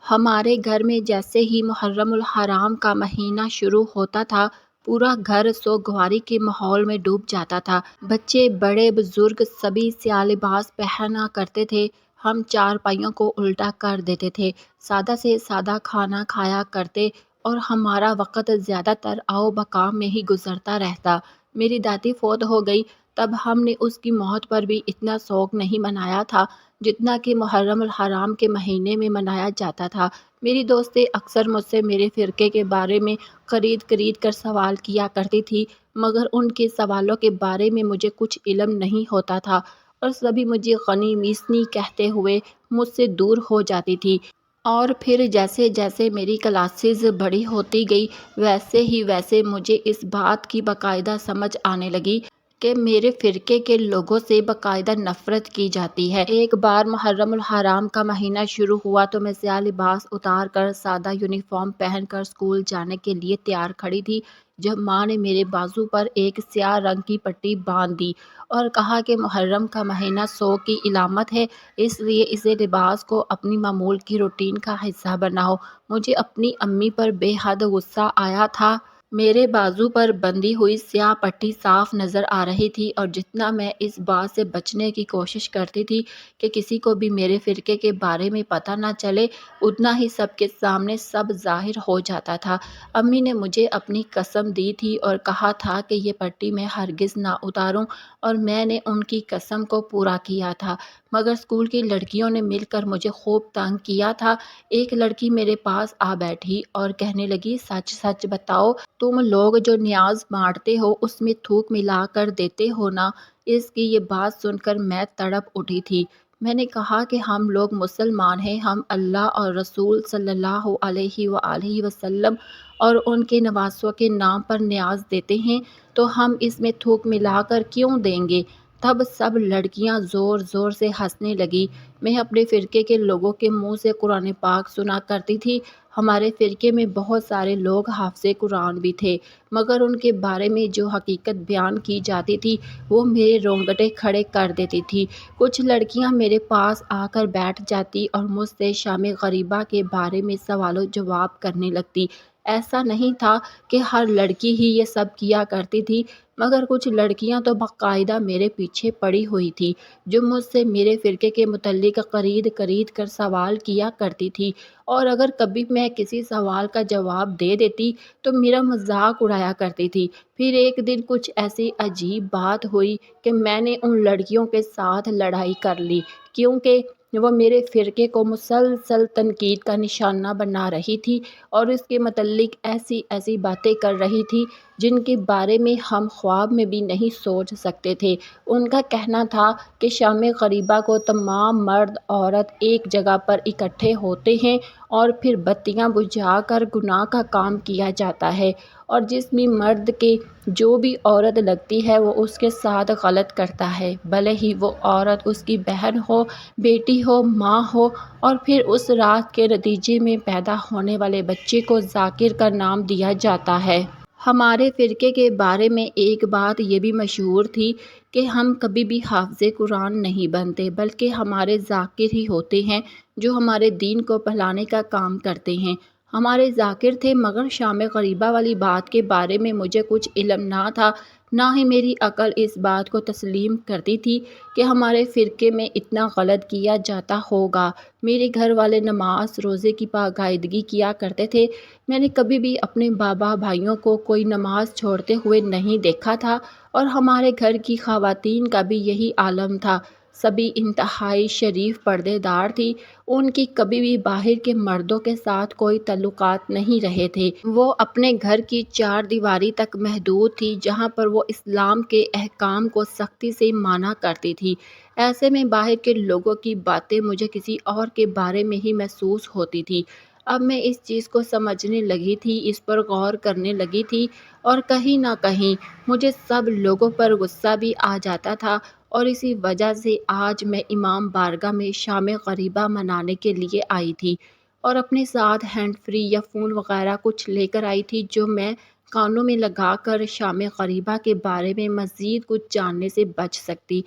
ہمارے گھر میں جیسے ہی محرم الحرام کا مہینہ شروع ہوتا تھا، پورا گھر سوگواری کے ماحول میں ڈوب جاتا تھا۔ بچے بڑے بزرگ سبھی سیاہ لباس پہنا کرتے تھے۔ ہم چارپائیوں کو الٹا کر دیتے تھے، سادہ سے سادہ کھانا کھایا کرتے اور ہمارا وقت زیادہ تر آؤ بکام میں ہی گزرتا رہتا۔ میری دادی فوت ہو گئی تب ہم نے اس کی موت پر بھی اتنا شوق نہیں منایا تھا جتنا کہ محرم الحرام کے مہینے میں منایا جاتا تھا۔ میری دوستیں اکثر مجھ سے میرے فرقے کے بارے میں قرید کر سوال کیا کرتی تھی، مگر ان کے سوالوں کے بارے میں مجھے کچھ علم نہیں ہوتا تھا اور سبھی مجھے غنی میثنی کہتے ہوئے مجھ سے دور ہو جاتی تھی۔ اور پھر جیسے جیسے میری کلاسز بڑی ہوتی گئی ویسے مجھے اس بات کی باقاعدہ سمجھ آنے لگی کہ میرے فرقے کے لوگوں سے باقاعدہ نفرت کی جاتی ہے۔ ایک بار محرم الحرام کا مہینہ شروع ہوا تو میں سیاہ لباس اتار کر سادہ یونیفارم پہن کر اسکول جانے کے لیے تیار کھڑی تھی جب ماں نے میرے بازو پر ایک سیاہ رنگ کی پٹی باندھ دی اور کہا کہ محرم کا مہینہ شوق کی علامت ہے، اس لیے اس لباس کو اپنی معمول کی روٹین کا حصہ بناؤ۔ مجھے اپنی امی پر بے حد غصہ آیا تھا۔ میرے بازو پر بندھی ہوئی سیاہ پٹی صاف نظر آ رہی تھی اور جتنا میں اس بات سے بچنے کی کوشش کرتی تھی کہ کسی کو بھی میرے فرقے کے بارے میں پتہ نہ چلے، اتنا ہی سب کے سامنے سب ظاہر ہو جاتا تھا۔ امی نے مجھے اپنی قسم دی تھی اور کہا تھا کہ یہ پٹی میں ہرگز نہ اتاروں، اور میں نے ان کی قسم کو پورا کیا تھا، مگر اسکول کی لڑکیوں نے مل کر مجھے خوب تنگ کیا تھا۔ ایک لڑکی میرے پاس آ بیٹھی اور کہنے لگی، سچ سچ بتاؤ، تم لوگ جو نیاز بانٹتے ہو اس میں تھوک ملا کر دیتے ہو نا؟ اس کی یہ بات سن کر میں تڑپ اٹھی تھی۔ میں نے کہا کہ ہم لوگ مسلمان ہیں، ہم اللہ اور رسول صلی اللہ علیہ وآلہ وسلم اور ان کے نواسوں کے نام پر نیاز دیتے ہیں، تو ہم اس میں تھوک ملا کر کیوں دیں گے؟ تب سب لڑکیاں زور زور سے ہنسنے لگی۔ میں اپنے فرقے کے لوگوں کے منہ سے قرآن پاک سنا کرتی تھی۔ ہمارے فرقے میں بہت سارے لوگ حافظ قرآن بھی تھے، مگر ان کے بارے میں جو حقیقت بیان کی جاتی تھی وہ میرے رونگٹے کھڑے کر دیتی تھی۔ کچھ لڑکیاں میرے پاس آ کر بیٹھ جاتی اور مجھ سے شام غریبہ کے بارے میں سوال و جواب کرنے لگتی۔ ایسا نہیں تھا کہ ہر لڑکی ہی یہ سب کیا کرتی تھی، مگر کچھ لڑکیاں تو باقاعدہ میرے پیچھے پڑی ہوئی تھی جو مجھ سے میرے فرقے کے متعلق قرید کر سوال کیا کرتی تھی، اور اگر کبھی میں کسی سوال کا جواب دے دیتی تو میرا مذاق اڑایا کرتی تھی۔ پھر ایک دن کچھ ایسی عجیب بات ہوئی کہ میں نے ان لڑکیوں کے ساتھ لڑائی کر لی، کیونکہ وہ میرے فرقے کو مسلسل تنقید کا نشانہ بنا رہی تھی اور اس کے متعلق ایسی ایسی باتیں کر رہی تھی جن کے بارے میں ہم خواب میں بھی نہیں سوچ سکتے تھے۔ ان کا کہنا تھا کہ شام غریبہ کو تمام مرد عورت ایک جگہ پر اکٹھے ہوتے ہیں اور پھر بتیاں بجھا کر گناہ کا کام کیا جاتا ہے، اور جس بھی مرد کے جو بھی عورت لگتی ہے وہ اس کے ساتھ غلط کرتا ہے، بھلے ہی وہ عورت اس کی بہن ہو، بیٹی ہو، ماں ہو، اور پھر اس رات کے نتیجے میں پیدا ہونے والے بچے کو ذاکر کا نام دیا جاتا ہے۔ ہمارے فرقے کے بارے میں ایک بات یہ بھی مشہور تھی کہ ہم کبھی بھی حافظ قرآن نہیں بنتے، بلکہ ہمارے ذاکر ہی ہوتے ہیں جو ہمارے دین کو پھیلانے کا کام کرتے ہیں۔ ہمارے ذاکر تھے، مگر شام غریبہ والی بات کے بارے میں مجھے کچھ علم نہ تھا، نہ ہی میری عقل اس بات کو تسلیم کرتی تھی کہ ہمارے فرقے میں اتنا غلط کیا جاتا ہوگا۔ میرے گھر والے نماز روزے کی باقاعدگی کیا کرتے تھے۔ میں نے کبھی بھی اپنے بابا بھائیوں کو کوئی نماز چھوڑتے ہوئے نہیں دیکھا تھا، اور ہمارے گھر کی خواتین کا بھی یہی عالم تھا۔ سبھی انتہائی شریف پردے دار تھی، ان کی کبھی بھی باہر کے مردوں کے ساتھ کوئی تعلقات نہیں رہے تھے۔ وہ اپنے گھر کی چار دیواری تک محدود تھی جہاں پر وہ اسلام کے احکام کو سختی سے مانا کرتی تھی۔ ایسے میں باہر کے لوگوں کی باتیں مجھے کسی اور کے بارے میں ہی محسوس ہوتی تھی۔ اب میں اس چیز کو سمجھنے لگی تھی، اس پر غور کرنے لگی تھی، اور کہیں نہ کہیں مجھے سب لوگوں پر غصہ بھی آ جاتا تھا، اور اسی وجہ سے آج میں امام بارگاہ میں شام غریبہ منانے کے لیے آئی تھی اور اپنے ساتھ ہینڈ فری یا فون وغیرہ کچھ لے کر آئی تھی جو میں کانوں میں لگا کر شام غریبہ کے بارے میں مزید کچھ جاننے سے بچ سکتی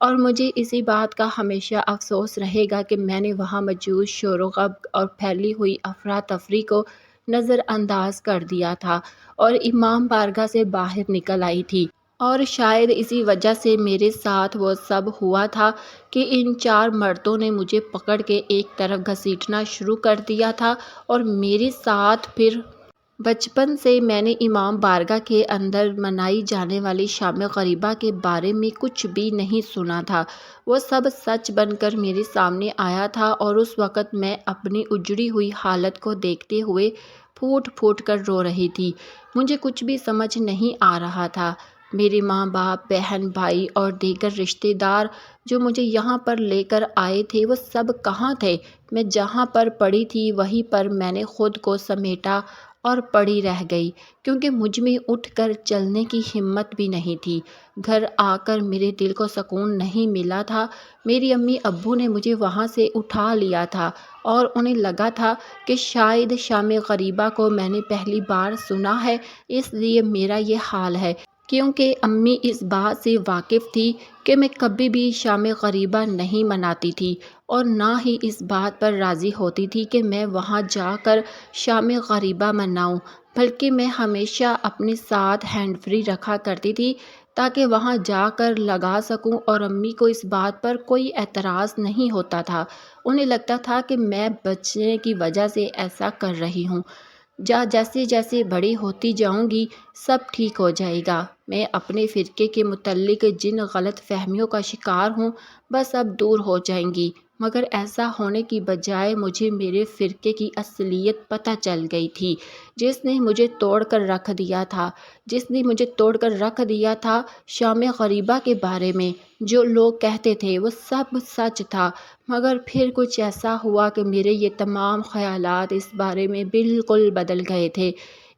اور مجھے اسی بات کا ہمیشہ افسوس رہے گا کہ میں نے وہاں موجود شور و غب اور پھیلی ہوئی افراتفری کو نظر انداز کر دیا تھا اور امام بارگاہ سے باہر نکل آئی تھی۔ اور شاید اسی وجہ سے میرے ساتھ وہ سب ہوا تھا کہ ان 4 مردوں نے مجھے پکڑ کے ایک طرف گھسیٹنا شروع کر دیا تھا اور میرے ساتھ پھر بچپن سے میں نے امام بارگاہ کے اندر منائی جانے والی شام غریبہ کے بارے میں کچھ بھی نہیں سنا تھا۔ وہ سب سچ بن کر میرے سامنے آیا تھا اور اس وقت میں اپنی اجڑی ہوئی حالت کو دیکھتے ہوئے پھوٹ پھوٹ کر رو رہی تھی۔ مجھے کچھ بھی سمجھ نہیں آ رہا تھا۔ میرے ماں باپ، بہن بھائی اور دیگر رشتہ دار جو مجھے یہاں پر لے کر آئے تھے وہ سب کہاں تھے؟ میں جہاں پر پڑی تھی وہیں پر میں نے خود کو سمیٹا اور پڑی رہ گئی، کیونکہ مجھ میں اٹھ کر چلنے کی ہمت بھی نہیں تھی۔ گھر آ کر میرے دل کو سکون نہیں ملا تھا۔ میری امی ابو نے مجھے وہاں سے اٹھا لیا تھا اور انہیں لگا تھا کہ شاید شام غریبہ کو میں نے پہلی بار سنا ہے، اس لیے میرا یہ حال ہے، کیونکہ امی اس بات سے واقف تھی کہ میں کبھی بھی شام غریبہ نہیں مناتی تھی اور نہ ہی اس بات پر راضی ہوتی تھی کہ میں وہاں جا کر شام غریبہ مناؤں، بلکہ میں ہمیشہ اپنے ساتھ ہینڈ فری رکھا کرتی تھی تاکہ وہاں جا کر لگا سکوں، اور امی کو اس بات پر کوئی اعتراض نہیں ہوتا تھا۔ انہیں لگتا تھا کہ میں بچنے کی وجہ سے ایسا کر رہی ہوں۔ جیسے جیسے بڑی ہوتی جاؤں گی سب ٹھیک ہو جائے گا۔ میں اپنے فرقے کے متعلق جن غلط فہمیوں کا شکار ہوں بس اب دور ہو جائیں گی، مگر ایسا ہونے کی بجائے مجھے میرے فرقے کی اصلیت پتہ چل گئی تھی، جس نے مجھے توڑ کر رکھ دیا تھا۔ شام غریبہ کے بارے میں جو لوگ کہتے تھے وہ سب سچ تھا، مگر پھر کچھ ایسا ہوا کہ میرے یہ تمام خیالات اس بارے میں بالکل بدل گئے تھے۔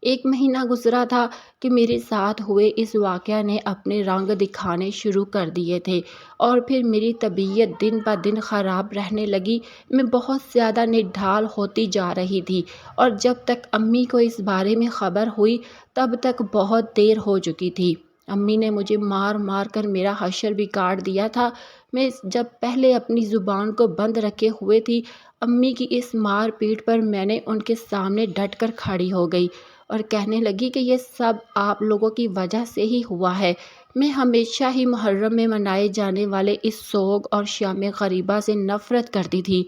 1 مہینہ گزرا تھا کہ میرے ساتھ ہوئے اس واقعہ نے اپنے رنگ دکھانے شروع کر دیے تھے اور پھر میری طبیعت دن بہ دن خراب رہنے لگی۔ میں بہت زیادہ نڈھال ہوتی جا رہی تھی اور جب تک امی کو اس بارے میں خبر ہوئی تب تک بہت دیر ہو چکی تھی۔ امی نے مجھے مار مار کر میرا حشر بھی کاٹ دیا تھا۔ میں جب پہلے اپنی زبان کو بند رکھے ہوئے تھی، امی کی اس مار پیٹ پر میں نے ان کے سامنے ڈٹ کر کھڑی ہو گئی اور کہنے لگی کہ یہ سب آپ لوگوں کی وجہ سے ہی ہوا ہے۔ میں ہمیشہ ہی محرم میں منائے جانے والے اس سوگ اور شام غریبہ سے نفرت کرتی تھی،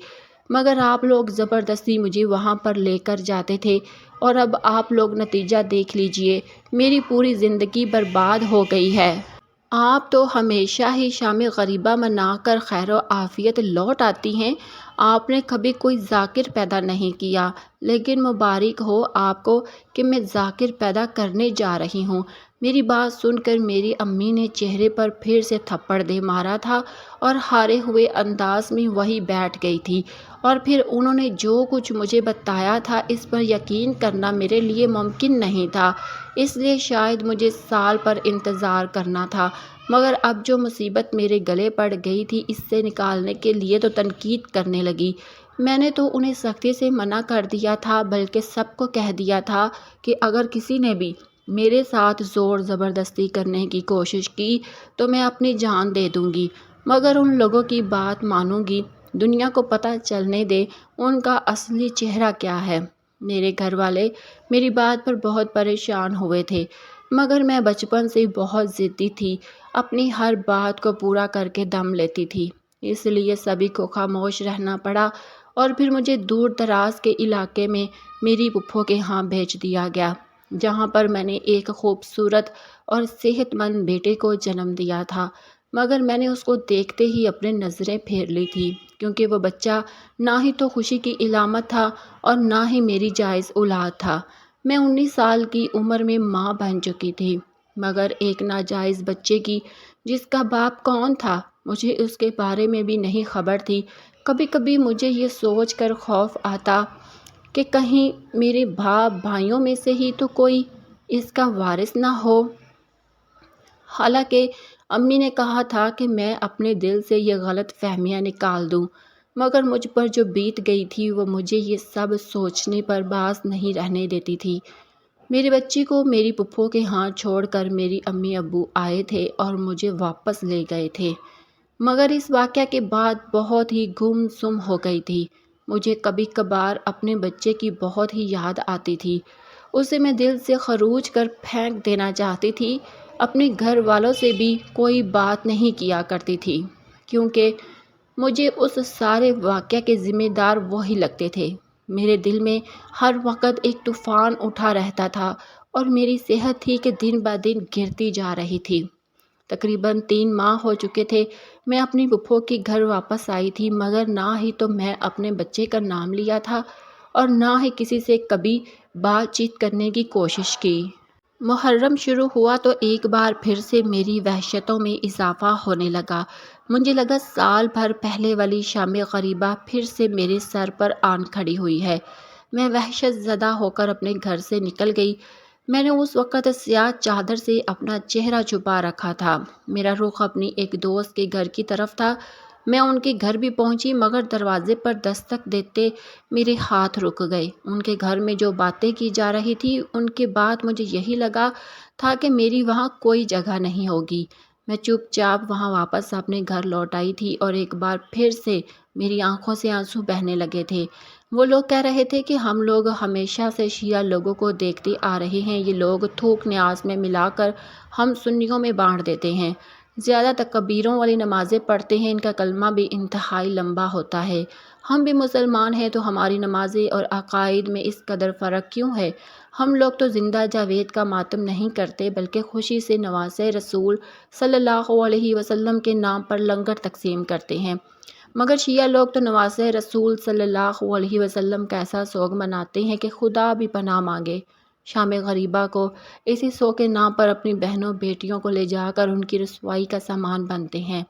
مگر آپ لوگ زبردستی مجھے وہاں پر لے کر جاتے تھے اور اب آپ لوگ نتیجہ دیکھ لیجئے، میری پوری زندگی برباد ہو گئی ہے۔ آپ تو ہمیشہ ہی شام غریبہ منا کر خیر و عافیت لوٹ آتی ہیں، آپ نے کبھی کوئی ذاکر پیدا نہیں کیا، لیکن مبارک ہو آپ کو کہ میں ذاکر پیدا کرنے جا رہی ہوں۔ میری بات سن کر میری امی نے چہرے پر پھر سے تھپڑ دے مارا تھا اور ہارے ہوئے انداز میں وہیں بیٹھ گئی تھی، اور پھر انہوں نے جو کچھ مجھے بتایا تھا اس پر یقین کرنا میرے لیے ممکن نہیں تھا، اس لیے شاید مجھے سال پر انتظار کرنا تھا، مگر اب جو مصیبت میرے گلے پڑ گئی تھی اس سے نکالنے کے لیے تو تنقید کرنے لگی۔ میں نے تو انہیں سختی سے منع کر دیا تھا، بلکہ سب کو کہہ دیا تھا کہ اگر کسی نے بھی میرے ساتھ زور زبردستی کرنے کی کوشش کی تو میں اپنی جان دے دوں گی، مگر ان لوگوں کی بات مانوں گی، دنیا کو پتہ چلنے دے ان کا اصلی چہرہ کیا ہے۔ میرے گھر والے میری بات پر بہت پریشان ہوئے تھے، مگر میں بچپن سے بہت ضدی تھی، اپنی ہر بات کو پورا کر کے دم لیتی تھی، اس لیے سبھی کو خاموش رہنا پڑا اور پھر مجھے دور دراز کے علاقے میں میری پھپھو کے ہاں بھیج دیا گیا، جہاں پر میں نے ایک خوبصورت اور صحت مند بیٹے کو جنم دیا تھا، مگر میں نے اس کو دیکھتے ہی اپنے نظریں پھیر لی تھی، کیونکہ وہ بچہ نہ ہی تو خوشی کی علامت تھا اور نہ ہی میری جائز اولاد تھا۔ میں 19 سال کی عمر میں ماں بن چکی تھی، مگر ایک ناجائز بچے کی جس کا باپ کون تھا مجھے اس کے بارے میں بھی نہیں خبر تھی۔ کبھی کبھی مجھے یہ سوچ کر خوف آتا کہ کہیں میرے بھائیوں میں سے ہی تو کوئی اس کا وارث نہ ہو۔ حالانکہ امی نے کہا تھا کہ میں اپنے دل سے یہ غلط فہمیاں نکال دوں، مگر مجھ پر جو بیت گئی تھی وہ مجھے یہ سب سوچنے پر باز نہیں رہنے دیتی تھی۔ میرے بچے کو میری پھپھو کے ہاں چھوڑ کر میری امی ابو آئے تھے اور مجھے واپس لے گئے تھے۔ مگر اس واقعہ کے بعد بہت ہی گم سم ہو گئی تھی۔ مجھے کبھی کبھار اپنے بچے کی بہت ہی یاد آتی تھی۔ اسے میں دل سے خروچ کر پھینک دینا چاہتی تھی۔ اپنے گھر والوں سے بھی کوئی بات نہیں کیا کرتی تھی، کیونکہ مجھے اس سارے واقعہ کے ذمہ دار وہی لگتے تھے۔ میرے دل میں ہر وقت ایک طوفان اٹھا رہتا تھا اور میری صحت تھی کہ دن بہ دن گرتی جا رہی تھی۔ تقریباً 3 ماہ ہو چکے تھے میں اپنی پھپھو کے گھر واپس آئی تھی، مگر نہ ہی تو میں اپنے بچے کا نام لیا تھا اور نہ ہی کسی سے کبھی بات چیت کرنے کی کوشش کی۔ محرم شروع ہوا تو ایک بار پھر سے میری وحشتوں میں اضافہ ہونے لگا۔ مجھے لگا سال بھر پہلے والی شام غریبہ پھر سے میرے سر پر آن کھڑی ہوئی ہے۔ میں وحشت زدہ ہو کر اپنے گھر سے نکل گئی۔ میں نے اس وقت سیاہ چادر سے اپنا چہرہ چھپا رکھا تھا۔ میرا رخ اپنی ایک دوست کے گھر کی طرف تھا۔ میں ان کے گھر بھی پہنچی، مگر دروازے پر دستک دیتے میرے ہاتھ رک گئے۔ ان کے گھر میں جو باتیں کی جا رہی تھی ان کے بعد مجھے یہی لگا تھا کہ میری وہاں کوئی جگہ نہیں ہوگی۔ میں چپ چاپ وہاں واپس اپنے گھر لوٹ آئی تھی اور ایک بار پھر سے میری آنکھوں سے آنسو بہنے لگے تھے۔ وہ لوگ کہہ رہے تھے کہ ہم لوگ ہمیشہ سے شیعہ لوگوں کو دیکھتے آ رہے ہیں، یہ لوگ تھوک نیاز میں ملا کر ہم سنیوں میں بانٹ دیتے ہیں، زیادہ تکبیروں والی نمازیں پڑھتے ہیں، ان کا کلمہ بھی انتہائی لمبا ہوتا ہے۔ ہم بھی مسلمان ہیں تو ہماری نمازیں اور عقائد میں اس قدر فرق کیوں ہے؟ ہم لوگ تو زندہ جاوید کا ماتم نہیں کرتے بلکہ خوشی سے نواسہ رسول صلی اللہ علیہ وسلم کے نام پر لنگر تقسیم کرتے ہیں، مگر شیعہ لوگ تو نواسہ رسول صلی اللہ علیہ وسلم کا ایسا سوگ مناتے ہیں کہ خدا بھی پناہ مانگے۔ شام غریبہ کو اسی سوگ کے نام پر اپنی بہنوں بیٹیوں کو لے جا کر ان کی رسوائی کا سامان بنتے ہیں۔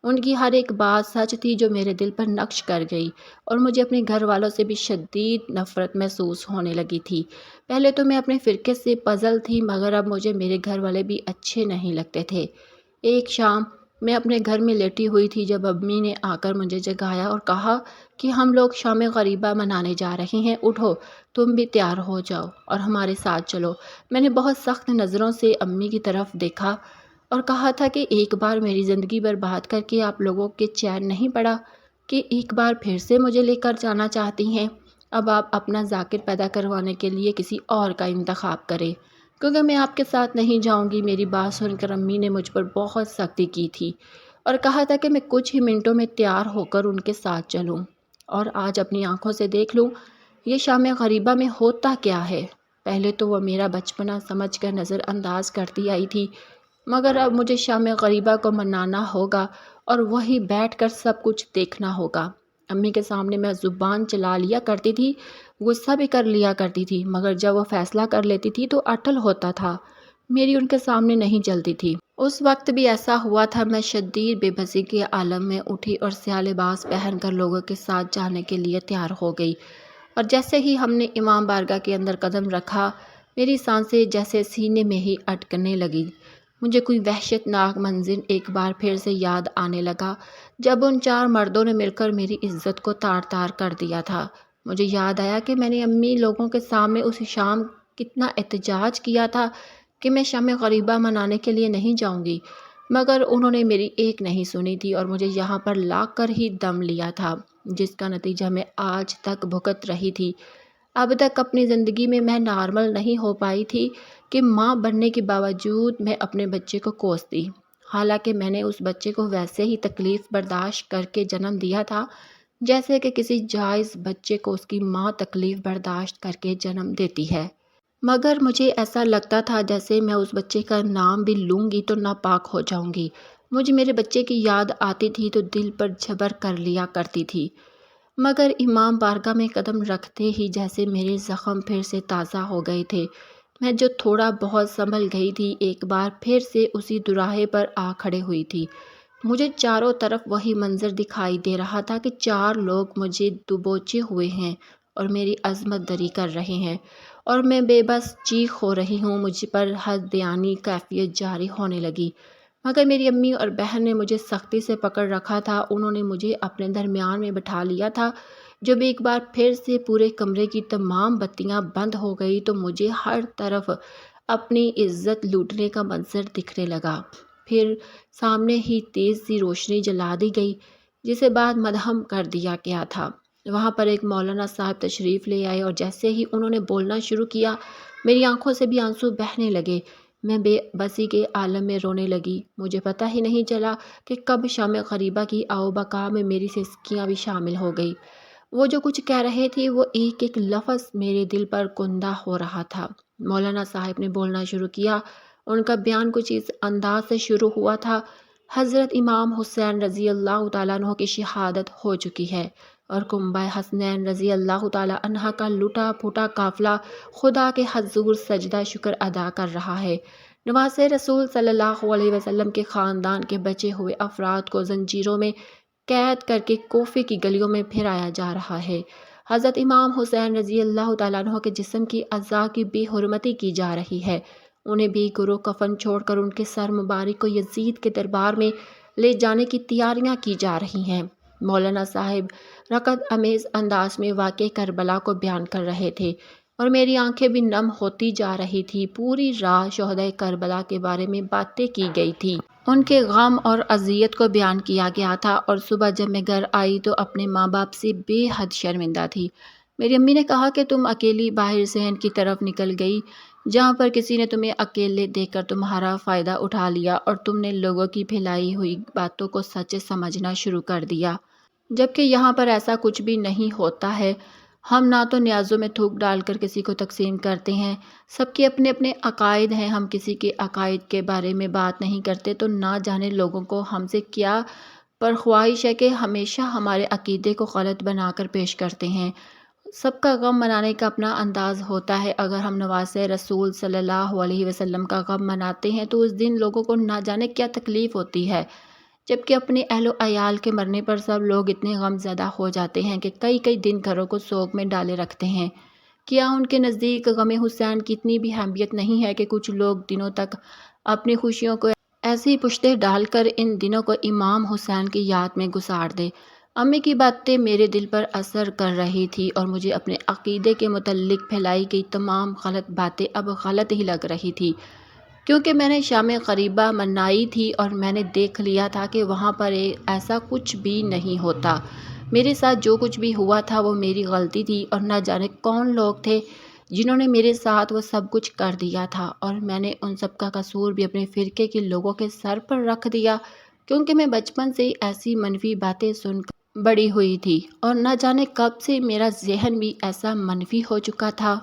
ان کی ہر ایک بات سچ تھی جو میرے دل پر نقش کر گئی، اور مجھے اپنے گھر والوں سے بھی شدید نفرت محسوس ہونے لگی تھی۔ پہلے تو میں اپنے فرقے سے پزل تھی، مگر اب مجھے میرے گھر والے بھی اچھے نہیں لگتے تھے۔ ایک شام میں اپنے گھر میں لیٹی ہوئی تھی جب امی نے آ کر مجھے جگایا اور کہا کہ ہم لوگ شام غریبہ منانے جا رہے ہیں، اٹھو تم بھی تیار ہو جاؤ اور ہمارے ساتھ چلو۔ میں نے بہت سخت نظروں سے امی کی طرف دیکھا اور کہا تھا کہ ایک بار میری زندگی برباد کر کے آپ لوگوں کے چین نہیں پڑا کہ ایک بار پھر سے مجھے لے کر جانا چاہتی ہیں؟ اب آپ اپنا ذاکر پیدا کروانے کے لیے کسی اور کا انتخاب کریں، کیونکہ میں آپ کے ساتھ نہیں جاؤں گی۔ میری بات سن کر امی نے مجھ پر بہت سختی کی تھی اور کہا تھا کہ میں کچھ ہی منٹوں میں تیار ہو کر ان کے ساتھ چلوں اور آج اپنی آنکھوں سے دیکھ لوں یہ شام غریبہ میں ہوتا کیا ہے۔ پہلے تو وہ میرا بچپنا سمجھ کر نظر انداز کرتی آئی تھی، مگر اب مجھے شام غریبہ کو منانا ہوگا اور وہی بیٹھ کر سب کچھ دیکھنا ہوگا۔ امی کے سامنے میں زبان چلا لیا کرتی تھی، غصہ بھی کر لیا کرتی تھی، مگر جب وہ فیصلہ کر لیتی تھی تو اٹل ہوتا تھا۔ میری ان کے سامنے نہیں چلتی تھی۔ اس وقت بھی ایسا ہوا تھا۔ میں شدید بے بسی کے عالم میں اٹھی اور سیاہ لباس پہن کر لوگوں کے ساتھ جانے کے لیے تیار ہو گئی، اور جیسے ہی ہم نے امام بارگاہ کے اندر قدم رکھا میری سانسیں جیسے سینے میں ہی اٹکنے لگی۔ مجھے کوئی وحشت ناک منظر ایک بار پھر سے یاد آنے لگا جب ان 4 مردوں نے مل کر میری عزت کو تار تار کر دیا تھا۔ مجھے یاد آیا کہ میں نے امی لوگوں کے سامنے اسی شام کتنا احتجاج کیا تھا کہ میں شام غریبہ منانے کے لیے نہیں جاؤں گی، مگر انہوں نے میری ایک نہیں سنی تھی اور مجھے یہاں پر لا کر ہی دم لیا تھا، جس کا نتیجہ میں آج تک بھگت رہی تھی۔ اب تک اپنی زندگی میں نارمل نہیں ہو پائی تھی کہ ماں بننے کے باوجود میں اپنے بچے کو کوستی، حالانکہ میں نے اس بچے کو ویسے ہی تکلیف برداشت کر کے جنم دیا تھا جیسے کہ کسی جائز بچے کو اس کی ماں تکلیف برداشت کر کے جنم دیتی ہے۔ مگر مجھے ایسا لگتا تھا جیسے میں اس بچے کا نام بھی لوں گی تو ناپاک ہو جاؤں گی۔ مجھے میرے بچے کی یاد آتی تھی تو دل پر جھبر کر لیا کرتی تھی، مگر امام بارگاہ میں قدم رکھتے ہی جیسے میرے زخم پھر سے تازہ ہو گئے تھے۔ میں جو تھوڑا بہت سنبھل گئی تھی ایک بار پھر سے اسی دوراہے پر آ کھڑے ہوئی تھی۔ مجھے چاروں طرف وہی منظر دکھائی دے رہا تھا کہ 4 لوگ مجھے دبوچے ہوئے ہیں اور میری عظمت دری کر رہے ہیں، اور میں بے بس چیخ ہو رہی ہوں۔ مجھ پر حسدیانی کیفیت جاری ہونے لگی، مگر میری امی اور بہن نے مجھے سختی سے پکڑ رکھا تھا۔ انہوں نے مجھے اپنے درمیان میں بٹھا لیا تھا۔ جب ایک بار پھر سے پورے کمرے کی تمام بتیاں بند ہو گئی تو مجھے ہر طرف اپنی عزت لوٹنے کا منظر دکھنے لگا۔ پھر سامنے ہی تیز سی روشنی جلا دی گئی جسے بعد مدھم کر دیا گیا تھا۔ وہاں پر ایک مولانا صاحب تشریف لے آئے اور جیسے ہی انہوں نے بولنا شروع کیا میری آنکھوں سے بھی آنسو بہنے لگے۔ میں بے بسی کے عالم میں رونے لگی۔ مجھے پتہ ہی نہیں چلا کہ کب شام غریبہ کی آو بقا میں میری سسکیاں بھی شامل ہو گئی۔ وہ جو کچھ کہہ رہے تھے وہ ایک ایک لفظ میرے دل پر کندہ ہو رہا تھا۔ مولانا صاحب نے بولنا شروع کیا۔ ان کا بیان کچھ اس انداز سے شروع ہوا تھا: حضرت امام حسین رضی اللہ تعالیٰ عنہ کی شہادت ہو چکی ہے اور کنبہ حسنین رضی اللہ تعالیٰ عنہ کا لٹا پھوٹا قافلہ خدا کے حضور سجدہ شکر ادا کر رہا ہے۔ نواسے رسول صلی اللہ علیہ وسلم کے خاندان کے بچے ہوئے افراد کو زنجیروں میں قید کر کے کوفے کی گلیوں میں پھرایا جا رہا ہے۔ حضرت امام حسین رضی اللہ تعالیٰ عنہ کے جسم کی اعضاء کی بے حرمتی کی جا رہی ہے۔ انہیں بے گروہ کفن چھوڑ کر ان کے سر مبارک کو یزید کے دربار میں لے جانے کی تیاریاں کی جا رہی ہیں۔ مولانا صاحب رقت امیز انداز میں واقع کربلا کو بیان کر رہے تھے اور میری آنکھیں بھی نم ہوتی جا رہی تھی۔ پوری رات شہدائے کربلا کے بارے میں باتیں کی گئی تھی، ان کے غم اور اذیت کو بیان کیا گیا تھا، اور صبح جب میں گھر آئی تو اپنے ماں باپ سے بے حد شرمندہ تھی۔ میری امی نے کہا کہ تم اکیلی باہر صحن کی طرف نکل گئی جہاں پر کسی نے تمہیں اکیلے دیکھ کر تمہارا فائدہ اٹھا لیا اور تم نے لوگوں کی پھیلائی ہوئی باتوں کو سچ سمجھنا شروع کر دیا، جبکہ یہاں پر ایسا کچھ بھی نہیں ہوتا ہے۔ ہم نہ تو نیازوں میں تھوک ڈال کر کسی کو تقسیم کرتے ہیں، سب کے اپنے اپنے عقائد ہیں، ہم کسی کے عقائد کے بارے میں بات نہیں کرتے تو نہ جانے لوگوں کو ہم سے کیا پرخواہش ہے کہ ہمیشہ ہمارے عقیدے کو غلط بنا کر پیش کرتے ہیں۔ سب کا غم منانے کا اپنا انداز ہوتا ہے۔ اگر ہم نواسے رسول صلی اللہ علیہ وسلم کا غم مناتے ہیں تو اس دن لوگوں کو نہ جانے کیا تکلیف ہوتی ہے، جبکہ اپنے اہل و عیال کے مرنے پر سب لوگ اتنے غم زدہ ہو جاتے ہیں کہ کئی کئی دن گھروں کو سوگ میں ڈالے رکھتے ہیں۔ کیا ان کے نزدیک غم حسین کی اتنی بھی اہمیت نہیں ہے کہ کچھ لوگ دنوں تک اپنی خوشیوں کو ایسی پشتے ڈال کر ان دنوں کو امام حسین کی یاد میں گزار دے؟ امی کی باتیں میرے دل پر اثر کر رہی تھی اور مجھے اپنے عقیدے کے متعلق پھیلائی گئی تمام غلط باتیں اب غلط ہی لگ رہی تھی، کیونکہ میں نے شام غریبہ منائی تھی اور میں نے دیکھ لیا تھا کہ وہاں پر ایسا کچھ بھی نہیں ہوتا۔ میرے ساتھ جو کچھ بھی ہوا تھا وہ میری غلطی تھی اور نہ جانے کون لوگ تھے جنہوں نے میرے ساتھ وہ سب کچھ کر دیا تھا، اور میں نے ان سب کا قصور بھی اپنے فرقے کے لوگوں کے سر پر رکھ دیا، کیونکہ میں بچپن سے ہی ایسی منفی باتیں سن کر بڑی ہوئی تھی اور نہ جانے کب سے میرا ذہن بھی ایسا منفی ہو چکا تھا۔